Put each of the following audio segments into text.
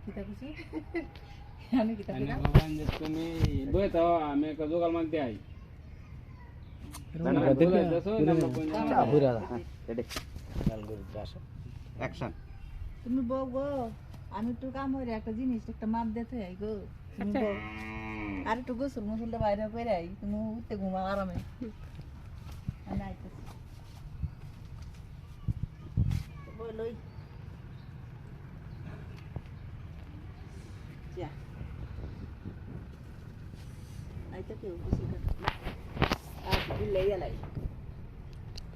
কিতা কইছো আমি কিতা এনে কইলাম ভগবান যে তুমি বই তো আমি একটা জোগাল মাগ দেই অ্যাকশন তুমি বউ গো আমি একটু কাম হইরে একটা জিনিস একটা মাপ দিতে আই গো তুমি বউ আর একটু গোসল মুসলটা বাইরে করে আই তুমি উঠতে ঘুমা আরামে আমি আইতেছি বলই যা আইতে কেউ গোসল করতে আর দিলে এলাই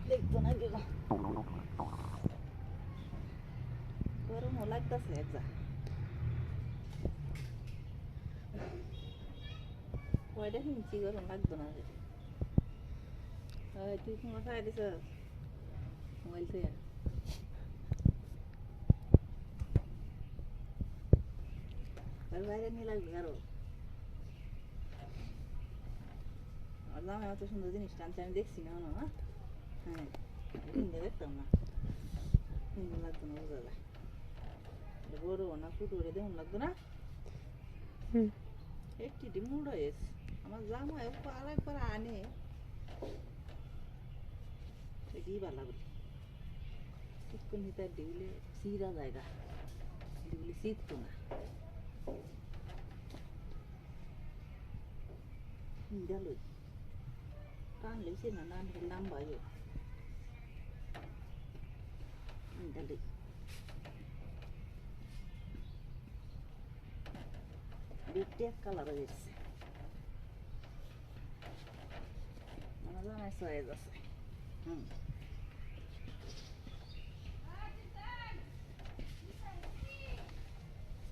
দেখতো না গেল গরম লাগতেছে একদা কয়টা হিঞ্চি গরম লাগতো না রে তুই কোনো খাই দিছ মোবাইল থেকে আর বাইরে নিয়ে লাগবে আরো আর দামে অত সুন্দর জিনিস টানছে আমি দেখছি না হ্যাঁ হ্যাঁ কিনতে দেখতাম না কিনতে লাগতো না বোঝা যায় বড় না ফুটুরে দেখুন লাগতো না একটি মুড হয়েছে আমার জামাই আরেকবার আনে এটি ভালো লাগে শীতকুন ভিতর দিলে সিরা জায়গা দিলে শীতকুন না ডালো টানলে সে না নান লম্বা ইয়ে ডালে বিটে কালার হয়েছে মানে জামাই সাইজ আছে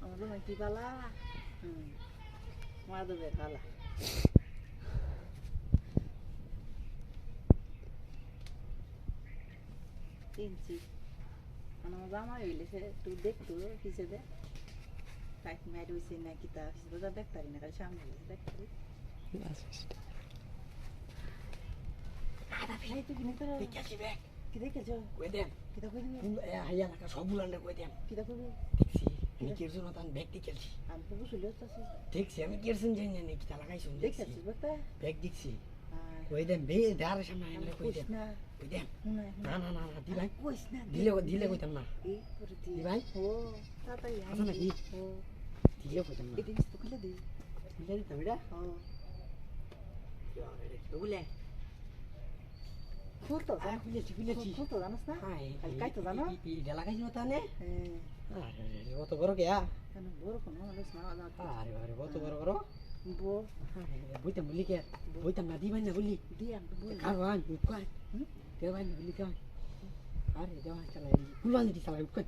আমাদের কি পালা মাধবে খালা কিনছি আমার জামাই হইলে সে একটু দেখতো কিসে দে টাইট ম্যাট হয়েছে না কিতা সেটা দেখতারি না খালি সামনে দেখতারি আদা ফেলাই তো কিনে তো দেখেছি ব্যাগ কি দেখেছো কই দেন কিতা কই দিবি হাইয়া লাগা সবগুলান্ডে কই দেন কিতা কইবি দেখছি আমি কিরছো না তান ব্যাগ দেখেছি আমি তো বুঝলি হচ্ছে দেখছি আমি কিরছেন জানি না কিতা লাগাইছুন দেখেছি বলতে ব্যাগ দেখছি কই দেন বে দাঁড়ার সামনে আমরা কই দেন কই দেন না না না না দি ভাই কইস না দিলে কইতাম না দি ভাই ও তাতাই আসে নাকি ও দিলে কইতাম না এটা তো খুলে দি দিতাম এটা ও বলে ফুটো জান খুলেছি ফুটো জানাস না খালি কাইতো জানো এটা লাগাইছ না তানে আরে কত বড় কেয়া কেন বড় কোন হলস না আরে আরে কত বড় বড় বো বইতাম বলি কে বইতাম না দি ভাই না বলি দি আমি বলি কারবান উকাই দে ভাই বলি কা আরে দেওয়া চালাই কুলান দি চালাই উকাই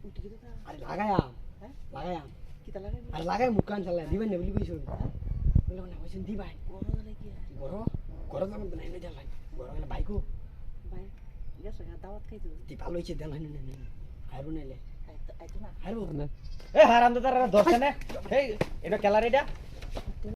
উঠি কে আরে লাগায়া হ্যাঁ লাগায়া কিটা লাগাই আরে লাগাই মুকান চালাই দি ভাই না বলি কইছো বলে না কইছেন দি ভাই বড় লাগি বড় বড় না নাই না চালাই বড় না বাইকো ভাই গেছ না দাওয়াত খাইতো দি ভালো হইছে দেন না হারু নাইলে আইতো না হারু না এ হারাম দাদা দর্শনে এই এটা খেলার এটা